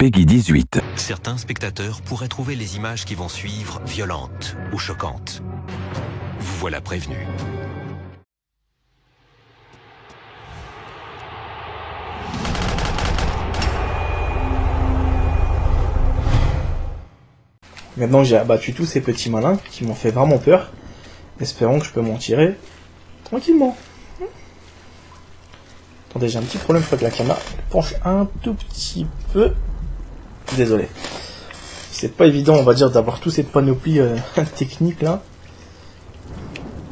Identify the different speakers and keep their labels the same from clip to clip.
Speaker 1: Peggy 18.
Speaker 2: Certains spectateurs pourraient trouver les images qui vont suivre violentes ou choquantes. Vous voilà prévenus.
Speaker 3: Maintenant que j'ai abattu tous ces petits malins qui m'ont fait vraiment peur, espérons que je peux m'en tirer tranquillement. Attendez, j'ai un petit problème, je crois que la caméra penche un tout petit peu. Désolé. C'est pas évident, on va dire, d'avoir toute cette panoplie technique là.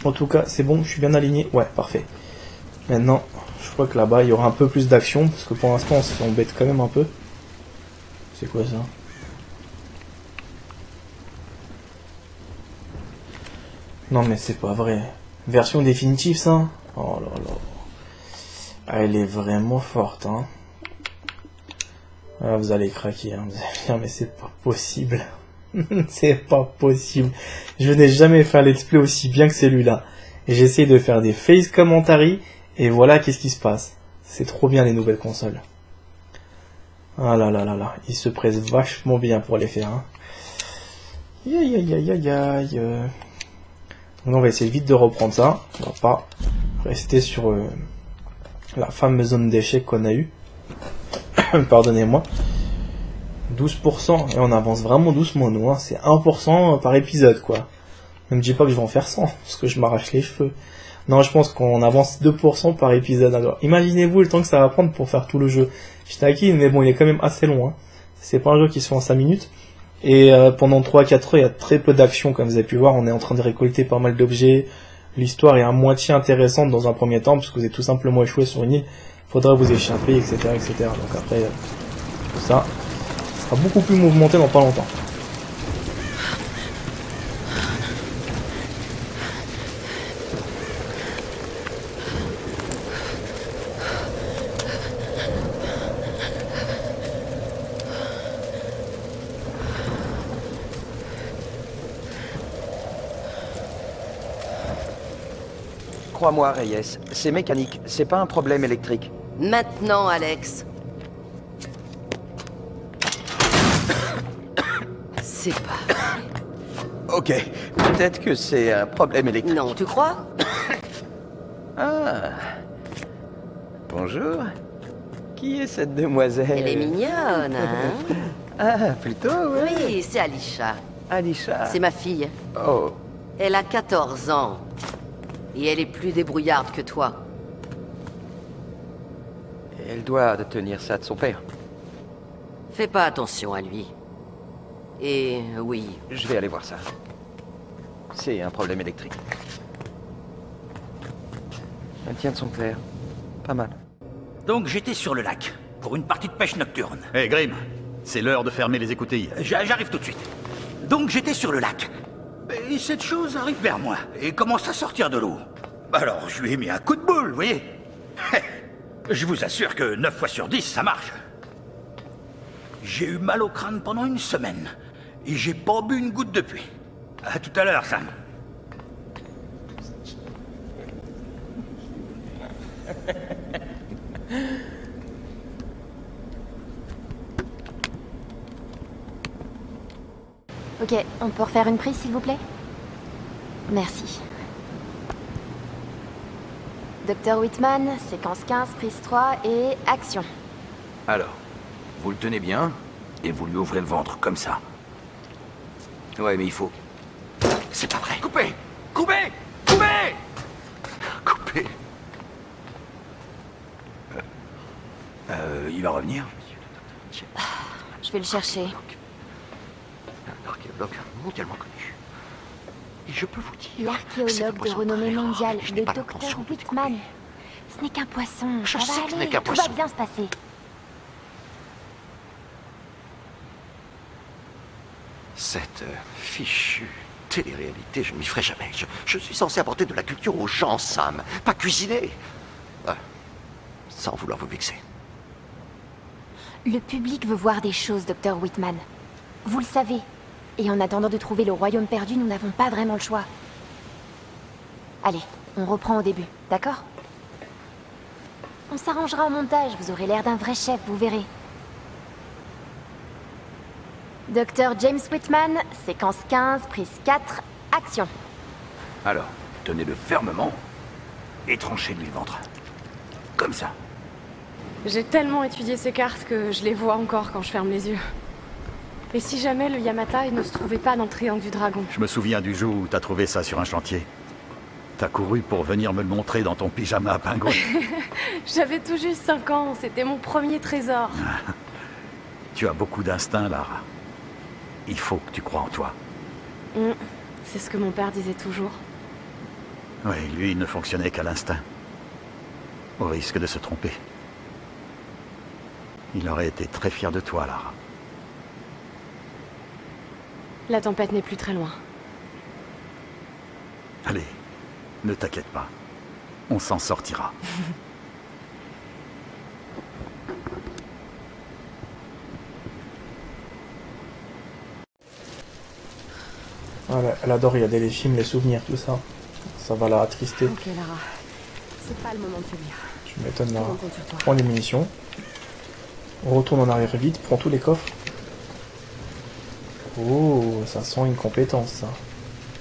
Speaker 3: En tout cas, c'est bon, je suis bien aligné. Ouais, parfait. Maintenant, je crois que là-bas, il y aura un peu plus d'action, parce que pour l'instant, on se fait embête quand même un peu. C'est quoi ça? Non mais c'est pas vrai. Version définitive ça? Oh là là. Ah, elle est vraiment forte hein. Ah, vous allez craquer hein. Vous allez dire mais c'est pas possible. C'est pas possible. Je n'ai jamais fait un let's play aussi bien que celui-là. J'essaie de faire des face commentary et voilà qu'est-ce qui se passe. C'est trop bien les nouvelles consoles. Ah là là là là. Ils se pressent vachement bien pour les faire hein. Aïe aïe aïe aïe aïe. Donc on va essayer vite de reprendre ça. On va pas rester sur la fameuse zone d'échec qu'on a eue. Pardonnez-moi. 12%. Et on avance vraiment doucement nous. Hein. C'est 1% par épisode quoi. Ne me dis pas que je vais en faire 100. Parce que je m'arrache les cheveux. Non, je pense qu'on avance 2% par épisode. Alors imaginez-vous le temps que ça va prendre pour faire tout le jeu. Je taquine mais bon il est quand même assez long. Hein. C'est pas un jeu qui se fait en 5 minutes. Et pendant 3-4 heures, il y a très peu d'action, comme vous avez pu voir, on est en train de récolter pas mal d'objets. L'histoire est à moitié intéressante dans un premier temps, parce que vous êtes tout simplement échoué sur une île. Il faudra vous échapper, etc., etc. Donc après, tout ça sera beaucoup plus mouvementé dans pas longtemps.
Speaker 4: Crois-moi, Reyes, c'est mécanique, c'est pas un problème électrique.
Speaker 5: Maintenant, Alex. C'est pas...
Speaker 4: Ok, peut-être que c'est un problème électrique.
Speaker 5: Non, tu crois?
Speaker 4: Ah. Bonjour. Qui est cette demoiselle?
Speaker 5: Elle est mignonne, hein?
Speaker 4: Ah, plutôt, oui.
Speaker 5: Oui, c'est Alisha.
Speaker 4: Alisha.
Speaker 5: C'est ma fille.
Speaker 4: Oh.
Speaker 5: Elle a 14 ans. Et elle est plus débrouillarde que toi.
Speaker 4: Elle doit tenir ça de son père.
Speaker 5: Fais pas attention à lui. Et oui,
Speaker 4: Je vais aller voir ça. C'est un problème électrique. Elle tient de son père. Pas mal.
Speaker 6: Donc j'étais sur le lac, pour une partie de pêche nocturne.
Speaker 7: Hé, Grim, c'est l'heure de fermer les écoutilles.
Speaker 6: J'arrive tout de suite. Donc j'étais sur le lac. Et cette chose arrive vers moi, et commence à sortir de l'eau. Alors je lui ai mis un coup de boule, vous voyez. Je vous assure que 9 fois sur 10, ça marche. J'ai eu mal au crâne pendant une semaine, et j'ai pas bu une goutte depuis. À tout à l'heure, Sam.
Speaker 8: Ok, on peut refaire une prise s'il vous plaît? Merci. Docteur Whitman, séquence 15, prise 3 et action.
Speaker 9: Alors, vous le tenez bien, et vous lui ouvrez le ventre, comme ça. Ouais, mais il faut... C'est pas vrai. Coupez! Coupez! Coupez! Coupez! Il va revenir?
Speaker 8: Je vais le chercher.
Speaker 9: Un archéologue mondialement connu. Et je peux vous dire...
Speaker 8: L'archéologue de renommée mondiale,
Speaker 9: Je
Speaker 8: le
Speaker 9: n'ai pas
Speaker 8: docteur
Speaker 9: l'intention de
Speaker 8: Whitman.
Speaker 9: découper.
Speaker 8: Ce n'est qu'un poisson.
Speaker 9: Je
Speaker 8: Ça
Speaker 9: sais
Speaker 8: va
Speaker 9: que ce
Speaker 8: aller,
Speaker 9: n'est qu'un
Speaker 8: tout
Speaker 9: poisson.
Speaker 8: va bien se passer.
Speaker 9: Cette fichue télé-réalité, je ne m'y ferai jamais. Je suis censé apporter de la culture aux gens, Sam. Pas cuisiner. Sans vouloir vous vexer.
Speaker 8: Le public veut voir des choses, docteur Whitman. Vous le savez. Et en attendant de trouver le royaume perdu, nous n'avons pas vraiment le choix. Allez, on reprend au début, d'accord? On s'arrangera en montage, vous aurez l'air d'un vrai chef, vous verrez. Docteur James Whitman, séquence 15, prise 4, action.
Speaker 9: Alors, tenez-le fermement et tranchez-lui le ventre. Comme ça.
Speaker 1: J'ai tellement étudié ces cartes que je les vois encore quand je ferme les yeux. Et si jamais le Yamatai ne se trouvait pas dans le triangle du dragon?
Speaker 7: Je me souviens du jour où t'as trouvé ça sur un chantier. T'as couru pour venir me le montrer dans ton pyjama à pingouin.
Speaker 1: J'avais tout juste 5 ans, c'était mon premier trésor.
Speaker 7: Tu as beaucoup d'instinct, Lara. Il faut que tu crois en toi.
Speaker 1: C'est ce que mon père disait toujours.
Speaker 7: Oui, lui, il ne fonctionnait qu'à l'instinct. Au risque de se tromper. Il aurait été très fier de toi, Lara.
Speaker 1: La tempête n'est plus très loin.
Speaker 7: Allez, ne t'inquiète pas. On s'en sortira.
Speaker 3: Voilà, elle adore regarder les films, les souvenirs, tout ça. Ça va la attrister.
Speaker 1: Ok, Lara. C'est pas le moment de faiblir.
Speaker 3: Tu m'étonnes, Lara.
Speaker 1: On compte sur toi.
Speaker 3: Prends les munitions. On retourne en arrière vite, prends tous les coffres. Oh, ça sent une compétence, ça.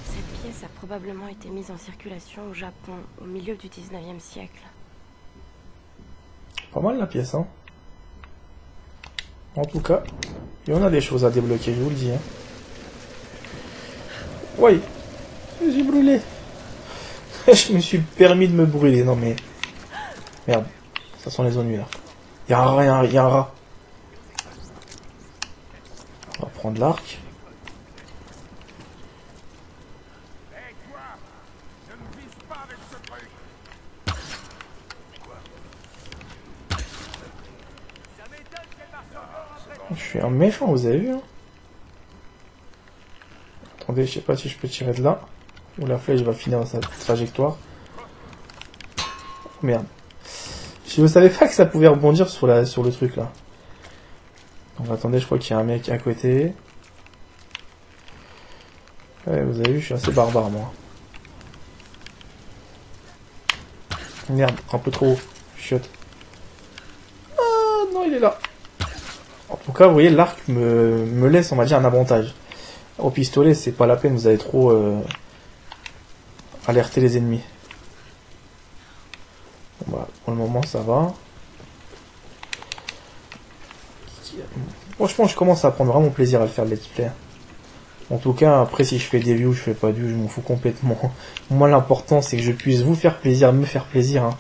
Speaker 1: Cette pièce a probablement été mise en circulation au Japon au milieu du 19e siècle.
Speaker 3: Pas mal la pièce, hein. En tout cas, il y en a des choses à débloquer, je vous le dis, hein. Oui, je me suis brûlé. Je me suis permis de me brûler, non mais... Merde, ça sent les ennuis là. Il y a un rat, il y a un rat. On va prendre l'arc. Je suis un méchant, vous avez vu, hein. Attendez, je sais pas si je peux tirer de là. Ou la flèche va finir dans sa trajectoire. Merde. Je ne savais pas que ça pouvait rebondir sur le truc là. Donc attendez, je crois qu'il y a un mec à côté. Ouais, vous avez vu, je suis assez barbare moi. Merde, un peu trop haut. Chiotte. Ah non, il est là. En tout cas, vous voyez, l'arc me laisse, on va dire, un avantage. Au pistolet, c'est pas la peine, vous allez trop alerter les ennemis. Bon, bah, pour le moment, ça va. Franchement, je commence à prendre vraiment plaisir à le faire, le let's play. En tout cas, après, si je fais des views, je fais pas de views, je m'en fous complètement. Moi, l'important, c'est que je puisse vous faire plaisir, me faire plaisir. Hein.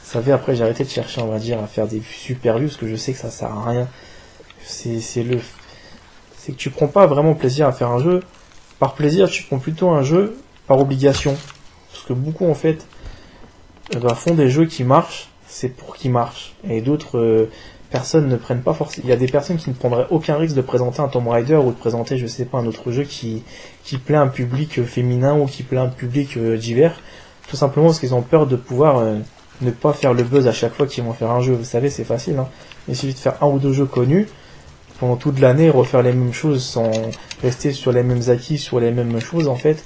Speaker 3: Vous savez, après, j'ai arrêté de chercher, on va dire, à faire des super views, parce que je sais que ça sert à rien. C'est que tu prends pas vraiment plaisir à faire un jeu. Par plaisir, tu prends plutôt un jeu par obligation. Parce que beaucoup, en fait, font des jeux qui marchent, c'est pour qu'ils marchent. Et d'autres personnes ne prennent pas forcément... Il y a des personnes qui ne prendraient aucun risque de présenter un Tomb Raider ou de présenter, je sais pas, un autre jeu qui plaît à un public féminin ou qui plaît à un public divers. Tout simplement parce qu'ils ont peur de pouvoir ne pas faire le buzz à chaque fois qu'ils vont faire un jeu. Vous savez, c'est facile. Hein. Il suffit de faire un ou deux jeux connus pendant toute l'année, refaire les mêmes choses sans rester sur les mêmes acquis, sur les mêmes choses en fait.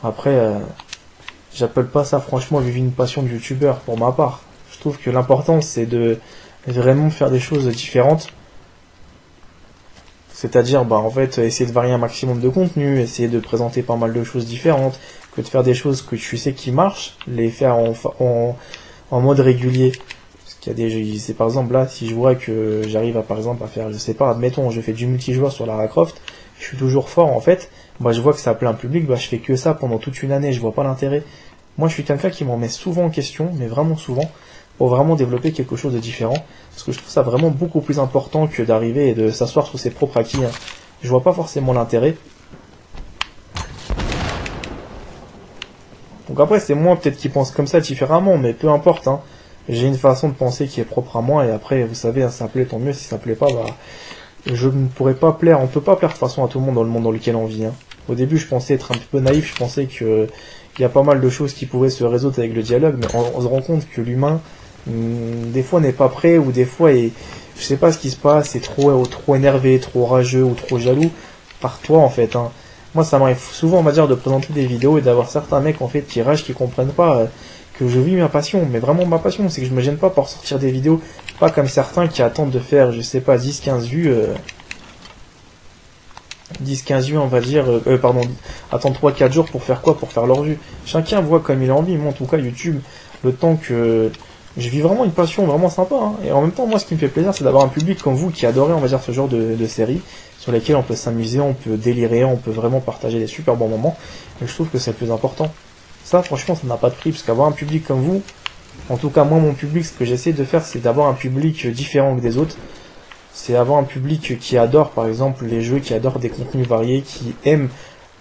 Speaker 3: Après, j'appelle pas ça franchement vivre une passion de youtubeur pour ma part. Je trouve que l'important c'est de vraiment faire des choses différentes. C'est-à-dire, bah en fait, essayer de varier un maximum de contenu, essayer de présenter pas mal de choses différentes, que de faire des choses que tu sais qui marchent, les faire en mode régulier. Il y a des, c'est par exemple là, si je vois que j'arrive à par exemple à faire, je sais pas, admettons, je fais du multijoueur sur Lara Croft, je suis toujours fort en fait, bah je vois que ça plaît un public, bah je fais que ça pendant toute une année, je vois pas l'intérêt. Moi je suis quelqu'un qui m'en met souvent en question, mais vraiment souvent, pour vraiment développer quelque chose de différent, parce que je trouve ça vraiment beaucoup plus important que d'arriver et de s'asseoir sur ses propres acquis. Hein. Je vois pas forcément l'intérêt. Donc après c'est moi peut-être qui pense comme ça différemment, mais peu importe, hein. J'ai une façon de penser qui est propre à moi, et après, vous savez, ça plaît, tant mieux. Si ça plaît pas, bah, je ne pourrais pas plaire. On peut pas plaire de toute façon à tout le monde dans le monde dans lequel on vit. Hein. Au début, je pensais être un petit peu naïf, je pensais que il y a pas mal de choses qui pouvaient se résoudre avec le dialogue, mais on se rend compte que l'humain, des fois, n'est pas prêt, ou des fois, je sais pas ce qui se passe, est trop énervé, trop rageux, ou trop jaloux par toi, en fait. Hein. Moi, ça m'arrive souvent, on va dire, de présenter des vidéos et d'avoir certains mecs, en fait, qui ragent, qui comprennent pas... que je vis ma passion, mais vraiment ma passion, c'est que je me gêne pas pour sortir des vidéos, pas comme certains qui attendent de faire, je sais pas, 10-15 vues, 10-15 juin, on va dire, pardon, attendre 3-4 jours pour faire quoi? Pour faire leur vue. Chacun voit comme il a envie. Moi, en tout cas, YouTube, le temps que je vis vraiment une passion vraiment sympa. Hein. Et en même temps, moi, ce qui me fait plaisir, c'est d'avoir un public comme vous qui adorez, on va dire, ce genre de séries sur lesquelles on peut s'amuser, on peut délirer, on peut vraiment partager des super bons moments. Et je trouve que c'est le plus important. Ça, franchement, ça n'a pas de prix, parce qu'avoir un public comme vous, en tout cas, moi, mon public, ce que j'essaie de faire, c'est d'avoir un public différent que des autres. C'est avoir un public qui adore, par exemple, les jeux, qui adore des contenus variés, qui aime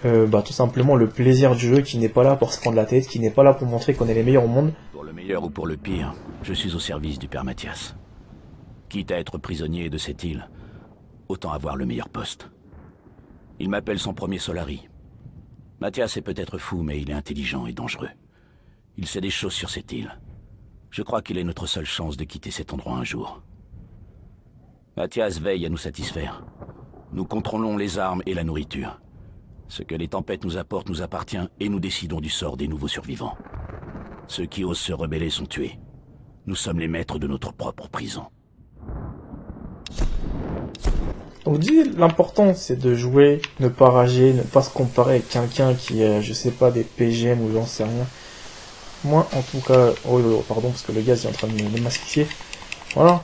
Speaker 3: tout simplement le plaisir du jeu, qui n'est pas là pour se prendre la tête, qui n'est pas là pour montrer qu'on est les meilleurs au monde.
Speaker 9: Pour le meilleur ou pour le pire, je suis au service du père Mathias. Quitte à être prisonnier de cette île, autant avoir le meilleur poste. Il m'appelle son premier Solari. Mathias est peut-être fou, mais il est intelligent et dangereux. Il sait des choses sur cette île. Je crois qu'il est notre seule chance de quitter cet endroit un jour. Mathias veille à nous satisfaire. Nous contrôlons les armes et la nourriture. Ce que les tempêtes nous apportent nous appartient et nous décidons du sort des nouveaux survivants. Ceux qui osent se rebeller sont tués. Nous sommes les maîtres de notre propre prison.
Speaker 3: Donc l'important c'est de jouer, ne pas rager, ne pas se comparer avec quelqu'un qui est, je sais pas, des PGM ou j'en sais rien. Moi en tout cas, oh pardon parce que le gaz est en train de me m'asphyxier. Voilà.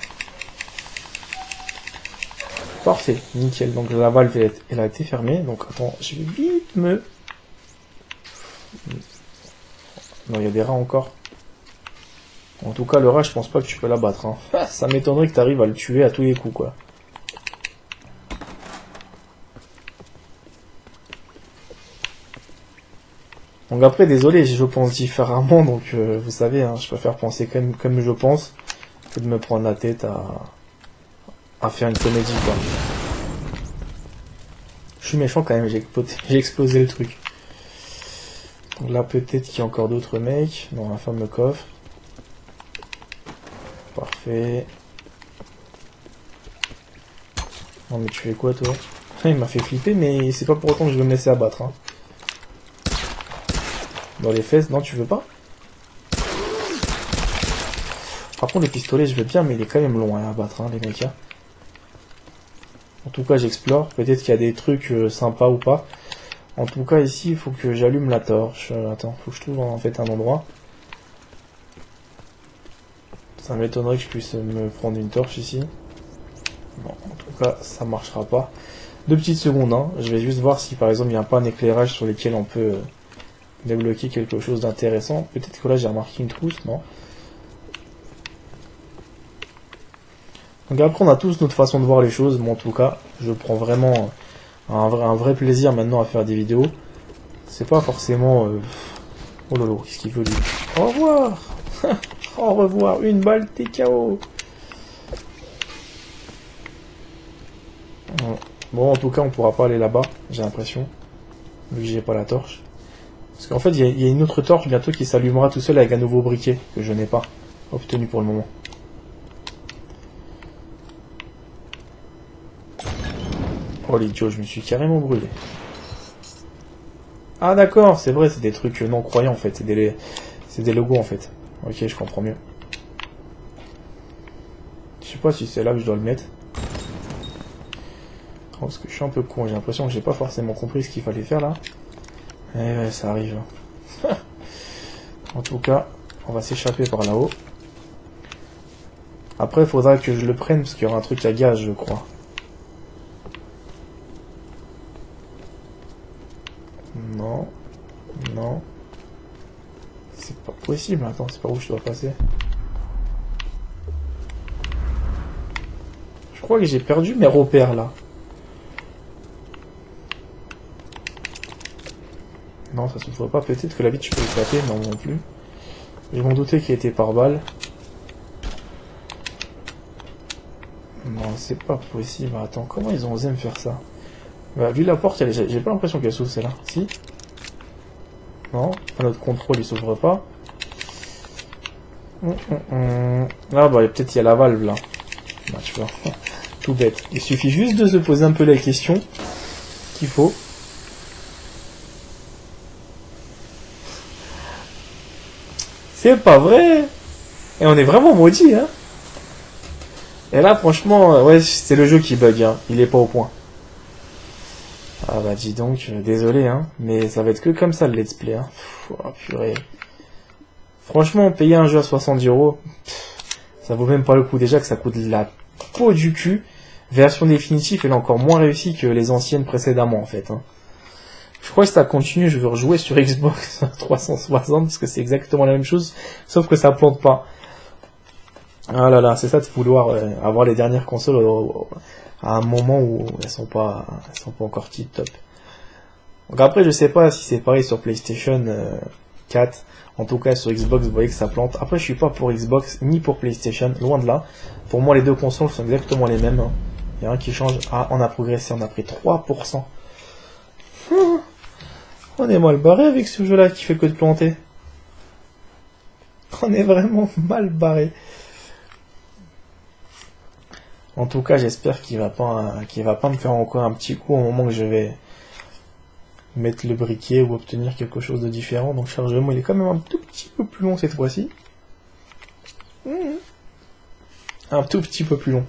Speaker 3: Parfait, nickel. Donc la valve elle a été fermée. Donc attends, je vais vite me... Non, il y a des rats encore. En tout cas, le rat, je pense pas que tu peux l'abattre. Hein. Ça m'étonnerait que tu arrives à le tuer à tous les coups, quoi. Donc après, désolé, je pense différemment. Donc vous savez, hein, je préfère penser comme je pense que de me prendre la tête à faire une comédie, quoi. Je suis méchant quand même, j'ai explosé le truc. Donc là, peut-être qu'il y a encore d'autres mecs dans la fameux coffre. Parfait. Non mais tu fais quoi toi? Il m'a fait flipper, mais c'est pas pour autant que je veux me laisser abattre. Hein. Dans les fesses, non tu veux pas? Par contre le pistolet je veux bien, mais il est quand même long à abattre, hein, les mecs. Hein. En tout cas j'explore, peut-être qu'il y a des trucs sympas ou pas. En tout cas ici il faut que j'allume la torche. Attends, faut que je trouve en fait un endroit. Ça m'étonnerait que je puisse me prendre une torche ici. Non, en tout cas ça marchera pas. 2 petites secondes, hein. Je vais juste voir si par exemple il n'y a pas un éclairage sur lequel on peut débloquer quelque chose d'intéressant. Peut-être que là j'ai remarqué une trousse, non? Donc après on a tous notre façon de voir les choses, mais en tout cas je prends vraiment un vrai plaisir maintenant à faire des vidéos. C'est pas forcément... Oh lolo, qu'est-ce qu'il veut lui? Au revoir. Au revoir, une balle t'es KO. Bon en tout cas on pourra pas aller là-bas, j'ai l'impression, vu que j'ai pas la torche. Parce qu'en fait il y a une autre torche bientôt qui s'allumera tout seul avec un nouveau briquet que je n'ai pas obtenu pour le moment. Oh l'idiot, je me suis carrément brûlé. Ah d'accord, c'est vrai, c'est des trucs non croyants en fait, c'est des logos en fait. Ok, je comprends mieux. Je sais pas si c'est là que je dois le mettre. Oh, parce que je suis un peu con, j'ai l'impression que j'ai pas forcément compris ce qu'il fallait faire là. Eh ouais, ça arrive. En tout cas, on va s'échapper par là-haut. Après, il faudra que je le prenne parce qu'il y aura un truc à gaz, je crois. Non. Non. C'est pas possible. Attends, c'est par où je dois passer? Je crois que j'ai perdu mes repères là. Non, ça se voit pas. Peut-être que la vitre, je peux éclater. Non, non plus. Je m'en doutais qu'il était par balle. Non, c'est pas possible. Attends, comment ils ont osé me faire ça? Bah, vu la porte, j'ai pas l'impression qu'elle s'ouvre celle-là. Si? Non, notre contrôle il s'ouvre pas. Ah bah peut-être il y a la valve là. Bah tu vois, tout bête. Il suffit juste de se poser un peu la question qu'il faut. C'est pas vrai. Et on est vraiment maudit, hein. Et là franchement, ouais, c'est le jeu qui bug, hein. Il est pas au point. Ah bah dis donc, désolé hein, mais ça va être que comme ça le let's play hein. Pff, oh, purée. Franchement, payer un jeu à 70 €, ça vaut même pas le coup. Déjà que ça coûte la peau du cul. Version définitive, elle est encore moins réussie que les anciennes précédemment en fait. Hein. Je crois que si ça continue, je veux rejouer sur Xbox 360 parce que c'est exactement la même chose, sauf que ça plante pas. Ah là là, c'est ça de vouloir avoir les dernières consoles à un moment où elles sont pas encore tip top. Donc après, je sais pas si c'est pareil sur PlayStation 4. En tout cas, sur Xbox, vous voyez que ça plante. Après, je suis pas pour Xbox ni pour PlayStation, loin de là. Pour moi, les deux consoles sont exactement les mêmes. Hein. Il y a un qui change. Ah, on a progressé, on a pris 3%. On est mal barré avec ce jeu-là qui fait que de planter. On est vraiment mal barré. En tout cas, j'espère qu'il va pas me faire encore un petit coup au moment que je vais mettre le briquet ou obtenir quelque chose de différent. Donc, le chargement, il est quand même un tout petit peu plus long cette fois-ci. Un tout petit peu plus long.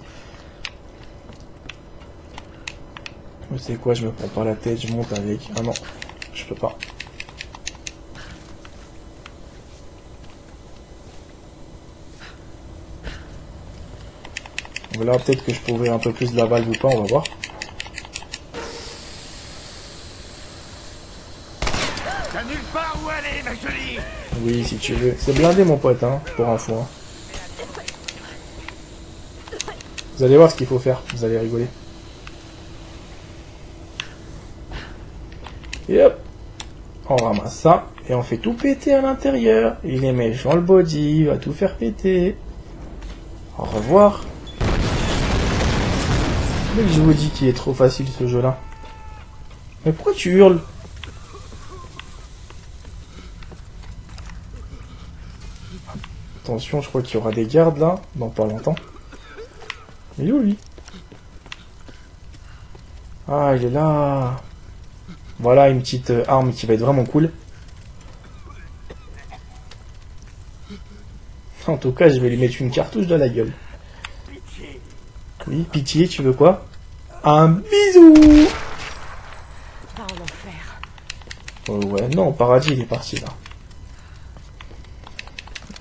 Speaker 3: Vous savez quoi, je me prends pas la tête, je monte avec. Ah non, je peux pas. Donc là, peut-être que je peux ouvrir un peu plus de la valve ou pas, on va voir.
Speaker 6: T'as nulle part où aller, ma jolie.
Speaker 3: Oui, si tu veux. C'est blindé, mon pote, hein, pour info. Hein. Vous allez voir ce qu'il faut faire, vous allez rigoler. Et hop, on ramasse ça, et on fait tout péter à l'intérieur. Il est méchant le body, il va tout faire péter. Au revoir. Mais je vous dis qu'il est trop facile ce jeu-là. Mais pourquoi tu hurles? Attention, je crois qu'il y aura des gardes là, dans pas longtemps. Il est où lui? Ah, il est là. Voilà une petite arme qui va être vraiment cool. En tout cas, je vais lui mettre une cartouche dans la gueule. Oui, pitié, tu veux quoi? Un bisou!
Speaker 1: Va en enfer.
Speaker 3: Ouais, non, paradis, il est parti là.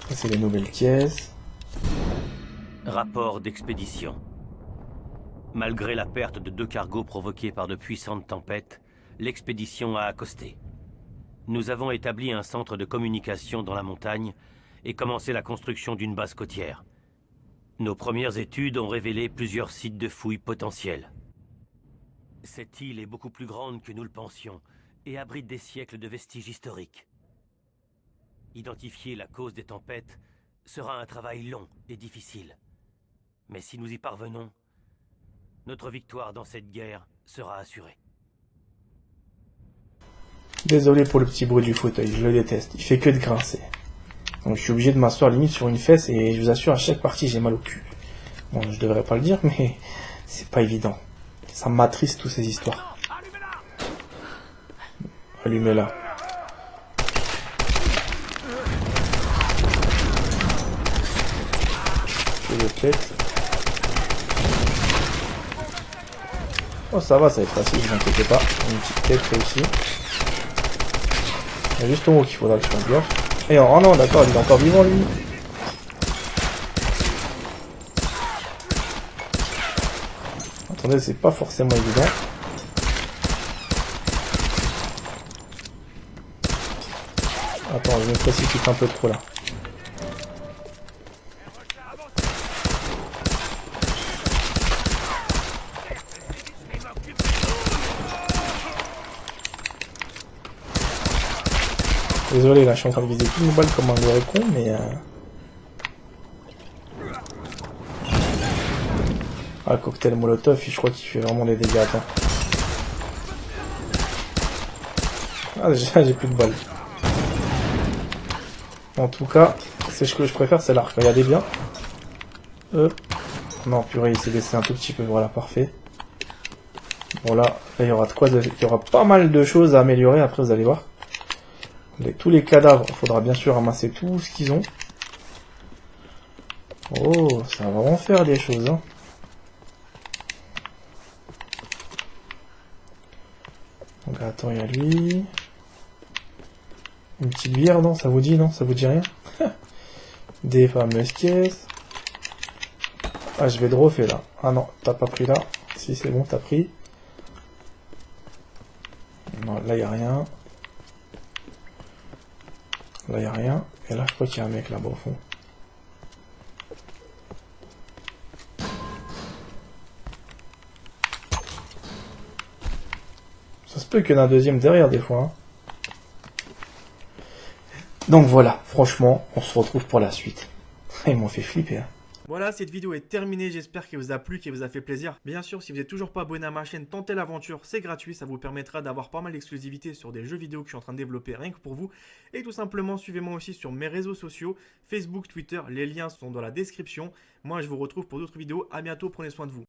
Speaker 3: Ça, c'est les nouvelles caisses.
Speaker 10: Rapport d'expédition. Malgré la perte de 2 cargos provoqués par de puissantes tempêtes, l'expédition a accosté. Nous avons établi un centre de communication dans la montagne et commencé la construction d'une base côtière. Nos premières études ont révélé plusieurs sites de fouilles potentiels. Cette île est beaucoup plus grande que nous le pensions et abrite des siècles de vestiges historiques. Identifier la cause des tempêtes sera un travail long et difficile. Mais si nous y parvenons, notre victoire dans cette guerre sera assurée.
Speaker 3: Désolé pour le petit bruit du fauteuil, je le déteste, il fait que de grincer. Donc je suis obligé de m'asseoir limite sur une fesse et je vous assure à chaque partie j'ai mal au cul. Bon, je devrais pas le dire mais c'est pas évident. Ça m'attriste toutes ces histoires. Allumez-la. Je le pète. Oh ça va, ça va être facile, ne vous inquiétez pas. Une petite tête réussie. Il y a juste au haut qu'il faudra que je fasse gaffe. Et oh non, d'accord, il est encore vivant lui. Attendez, c'est pas forcément évident. Attends, je me précipite un peu trop là. Désolé, là, je suis en train de viser tout une balle comme un vrai con, mais... Ah, le cocktail Molotov, je crois qu'il fait vraiment des dégâts. Attends. Ah, déjà, j'ai plus de balles. En tout cas, c'est ce que je préfère, c'est l'arc. Regardez bien. Non, purée, il s'est baissé un tout petit peu. Voilà, parfait. Bon, là, il y aura de quoi il y aura pas mal de choses à améliorer, après, vous allez voir. Tous les cadavres, il faudra bien sûr ramasser tout ce qu'ils ont. Oh, ça va vraiment faire des choses, hein. Donc attends, il y a lui. Une petite bière, non? Ça vous dit, non? Ça vous dit rien? Des fameuses caisses. Ah, je vais dropper là. Ah non, t'as pas pris là. Si, c'est bon, t'as pris. Non, là, y a rien. Là, y a rien. Et là, je crois qu'il y a un mec là-bas au fond. Ça se peut qu'il y en ait un deuxième derrière des fois. Hein. Donc voilà, franchement, on se retrouve pour la suite. Ils m'ont fait flipper. Hein.
Speaker 11: Voilà, cette vidéo est terminée, j'espère qu'elle vous a plu, qu'elle vous a fait plaisir. Bien sûr, si vous n'êtes toujours pas abonné à ma chaîne, tentez l'aventure, c'est gratuit, ça vous permettra d'avoir pas mal d'exclusivité sur des jeux vidéo que je suis en train de développer rien que pour vous. Et tout simplement, suivez-moi aussi sur mes réseaux sociaux, Facebook, Twitter, les liens sont dans la description. Moi, je vous retrouve pour d'autres vidéos, à bientôt, prenez soin de vous.